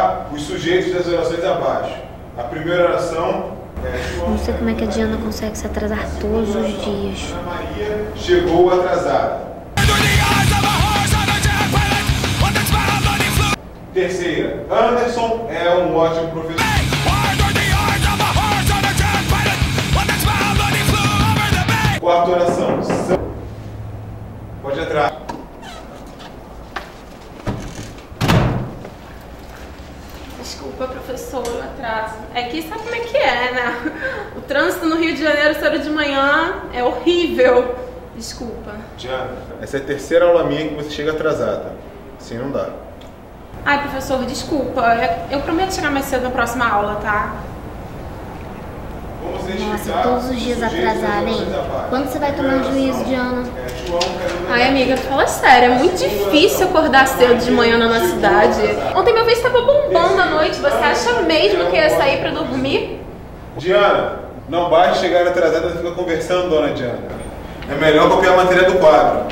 citar os sujeitos das orações abaixo. A primeira oração é... Não sei como é que a Diana consegue se atrasar todos os dias. Ana Maria chegou atrasada. Terceira, Anderson é um ótimo professor. Quarta oração, pode entrar. Desculpa, professor, o atraso. É que sabe como é que é, né? O trânsito no Rio de Janeiro, cedo de manhã, é horrível. Desculpa. Diana, essa é a terceira aula minha que você chega atrasada. Assim não dá. Ai, professor, desculpa. Eu prometo chegar mais cedo na próxima aula, tá? Nossa, todos os dias atrasada, hein? Quando você vai tomar juízo, Diana? Ai, amiga, fala sério, é muito difícil acordar cedo de manhã na nossa cidade. Ontem meu vez estava bombando à noite, você acha mesmo que ia sair pra dormir? Diana, não basta chegar atrasada e ficar conversando, dona Diana. É melhor copiar a matéria do quadro.